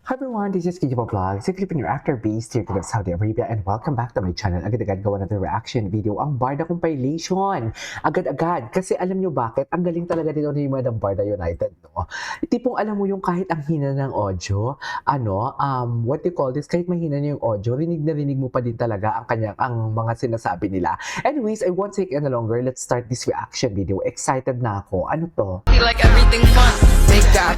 Hi everyone, this is Kijibo Vlogs. If you've been your after based here to Saudi Arabia and welcome back to my channel. Agad-agad gawa natin reaction video ang Barda compilation. Agad-agad. Kasi alam nyo bakit? Ang galing talaga dito ni Madam Barda United, no? Tipong alam mo yung kahit ang hina ng audio, what do you call this? Kahit mahina na yung audio, rinig na rinig mo pa din talaga ang mga sinasabi nila. Anyways, I won't take any longer. Let's start this reaction video. Excited na ako. Ano to? Feel like everything fun. Big guy,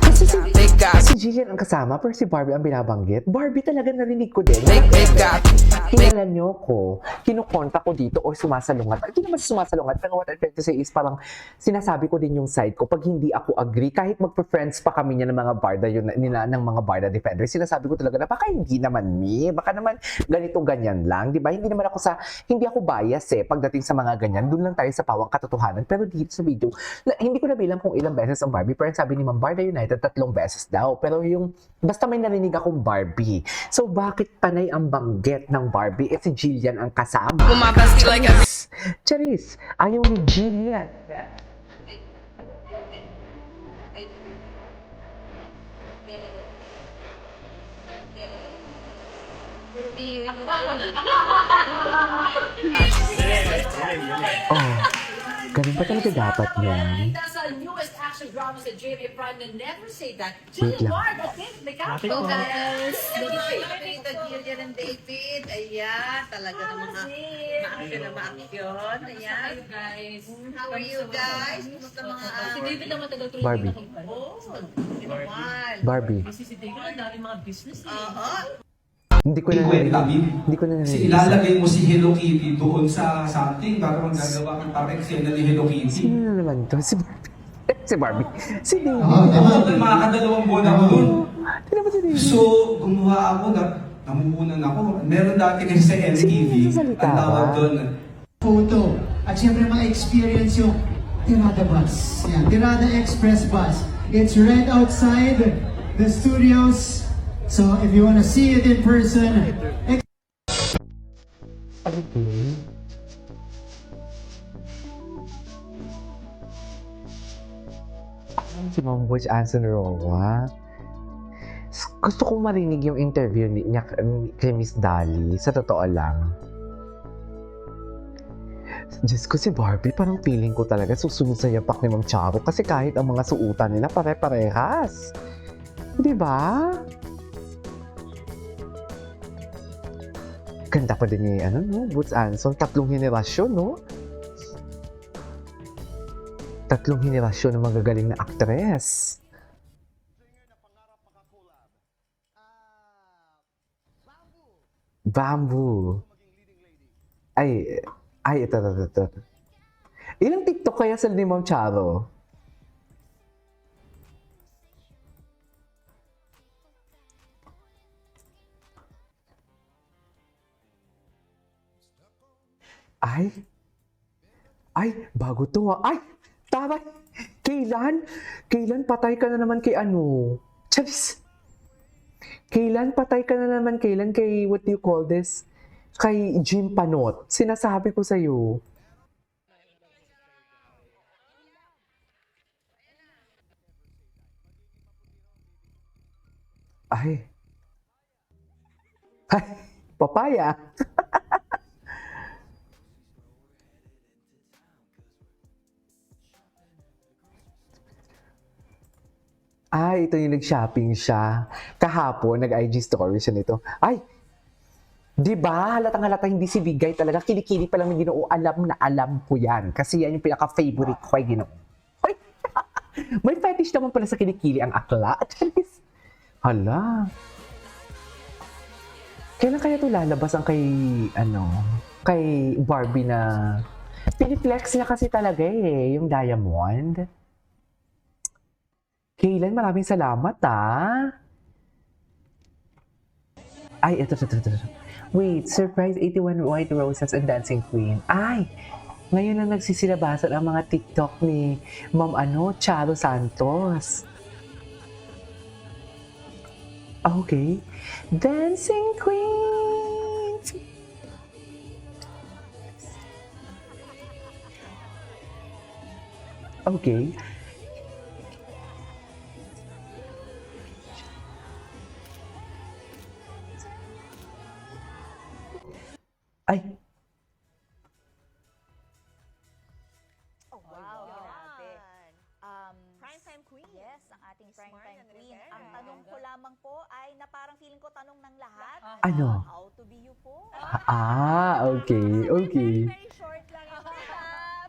big guy, Si Jillian ang kasama, pero si Barbie ang binabanggit. Barbie talaga narinig ko din. big guy. Kilala niyo ko, kinukonta ko dito or sumasalungat. Hindi naman sumasalungat, pero what I'm trying to say is parang sinasabi ko din yung side ko pag hindi ako agree, kahit magpa-friends pa kami niya ng mga barda yun, nila ng mga barda defenders, sinasabi ko talaga na baka hindi naman baka naman ganito ganyan lang, di ba? Hindi ako bias pagdating sa mga ganyan, dun lang tayo sa pawang katotohanan. Pero dito sa video, hindi ko na bilang kung ilang beses ang Barbie, pero sabi ni Ma'am Barda United 3 beses daw. Pero yung, basta may narinig akong Barbie. So bakit panay ang banggit ng Barbie? Si Jillian ang kasama. With my bestie like every Charis, ayaw ni Jillian. Oh, ganun ba talaga dapat yan? That's our newest action drama sa JB Prime na never say that. Wait Julie lang. Ward, I think, may kapo. Hello guys! Tita Jillian and David. Ayan, talaga ng mga maaksyon na maaksyon. Ayan. Guys. How are you guys? Kumusta mga... Si David naman taga-tuloy. Barbie. Oh, naman. Barbie. Kasi si David, ang dami mga business eh. Oo. Hindi ko na narinig. Hindi ko na Kasi narinig. ilalagay mo si Hello Kitty doon sa something para magagawa kang parang eksena ni Hello Kitty. Sino na naman to? Si Barbie. Si Barbie. Si David. Ako, makakadalawang buwan ako doon. Hindi naman si David. So, gumawa ako, namuhunan ako. Meron dati kasi sa LTV, Salita ang tawag ba? doon, photo. At syempre ma-experience yung Tirada Bus. Yan, Tirada Express Bus. It's right outside the studios. So if you wanna see it in person, Okay. Si Ma'am Butch Anson Roa. Gusto kong marinig yung interview niya kay Miss Dali. Sa totoo lang. Diyos ko si Barbie, parang feeling ko talaga susunod sa yapak ni Ma'am Charo kasi kahit ang mga suutan nila pare-parehas. Di ba? Ganda pa din ni Butch Anson. 3 henerasyon, no? 3 henerasyon ng magagaling na aktres. Bamboo. Ito. Ilang TikTok kaya sa ni Ma'am Charo? Bago to Ay, tama. Kailan patay ka na naman kay Charis. Kailan patay ka na naman kay, what do you call this? Kay Jim Panot. Sinasabi ko sa'yo. Ay, papaya. Ito yung nag-shopping siya. Kahapon, nag-IG story siya nito. Di ba? Halatang-halata hindi si Bigay talaga. Kilikili pa lang ng Ginoo. Alam na alam ko yan. Kasi yan yung pinaka-favorite ko kay Ginoo. Hoy! May fetish naman pala sa kilikili ang akla. At least, hala. Kailan kaya ito lalabas ang kay Barbie na piniflex niya kasi talaga yung diamond. Kailan, maraming salamat ito. Wait, surprise 81 white roses and dancing queen. Ngayon na nagsisilabasan ang mga TikTok ni Ma'am Charo Santos. Okay. Dancing queen. Okay. Ay, Oh, wow, grabe. Primetime queen. Yes, ang ating Miss primetime Marian queen. Rivera. Ang tanong ko lamang po ay na parang feeling ko tanong ng lahat. Ano? How to be you po. Okay, okay. Very short lang ito.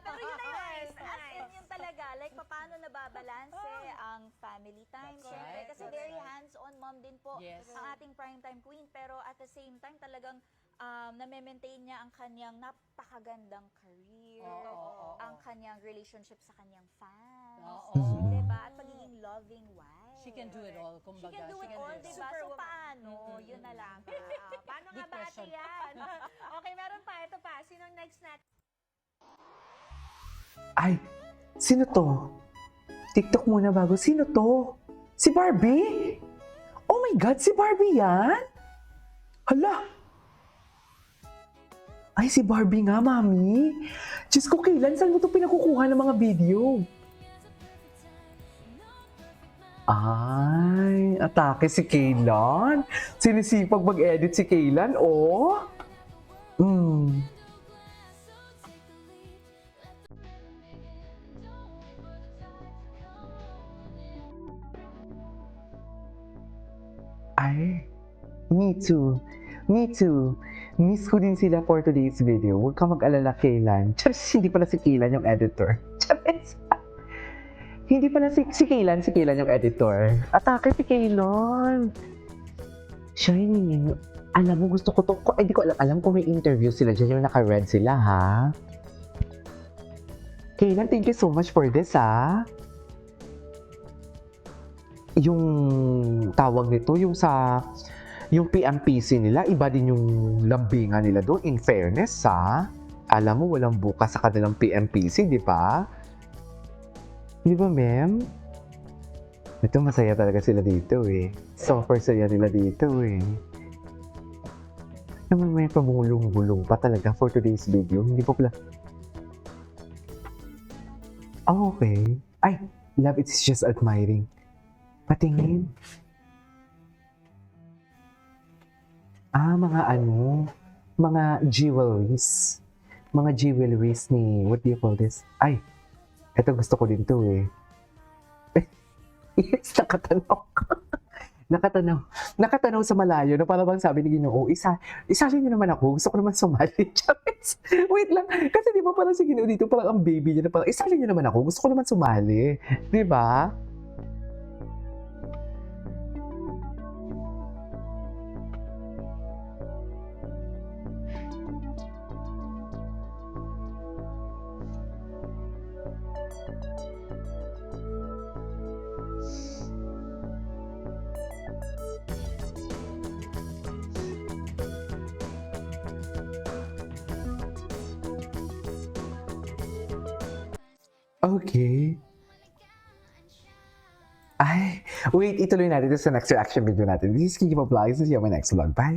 Pero yun na yun. As in yun talaga. Like, paano nababalanse ang family time. Siyempre, kasi very hands-on mom din po ang ating primetime queen. Pero at the same time, talagang na-maintain niya ang kanyang napakagandang career, ang kanyang relationship sa kanyang fans, diba? At pagiging loving wife. She can do it all, She kumbaga. can do it all, diba? So, paano? Yun na lang. Paano nga Good ba ate question. yan? Okay, meron pa. Ito pa. Sinong next natin? Ay, sino to? TikTok muna bago. Sino to? Si Barbie? Oh my God, si Barbie yan? Hala! Ay, si Barbie nga, Mami. Diyos ko, kailan? Saan mo ito pinakukuha ng mga video? Ay, atake si Kaylan. Sinisipag mag-edit si Kaylan, oh. Ay, me too. Me too. Miss ko din sila for today's video. Huwag ka mag-alala, Kaylan. Charis, hindi pala si Kaylan yung editor. Charis. Hindi pala si Kaylan yung editor. Atake si Kaylan. Shining. Alam mo, gusto ko to. Hindi ko alam kung may interview sila dyan. Yung naka-red sila, ha? Kaylan, thank you so much for this, ha? Yung tawag nito, yung PMPC nila, iba din yung lambingan nila doon. In fairness, ha? Alam mo, walang bukas sa kanilang PMPC, di ba? Di ba, ma'am? Ito, masaya talaga sila dito, eh. Super saya nila dito, eh. Naman may pabulong-bulong pa talaga for today's video. Hindi po pala... Oh, okay. Ay, love, it's just admiring. Patingin. Mga jewelries. Mga jewelries ni, what do you call this? Ay, eto gusto ko din to eh. Yes, nakatanaw sa malayo na parang sabi ni Ginoo, isali niyo naman ako, gusto ko naman sumali. Charis. Wait lang, kasi di ba parang si Ginoo dito, parang ang baby niya na parang, isali niyo naman ako, gusto ko naman sumali. Di ba? Okay. Ay, wait, ituloy natin ito sa next reaction video natin. This is Kiki Vlogs. See you on my next vlog. Bye!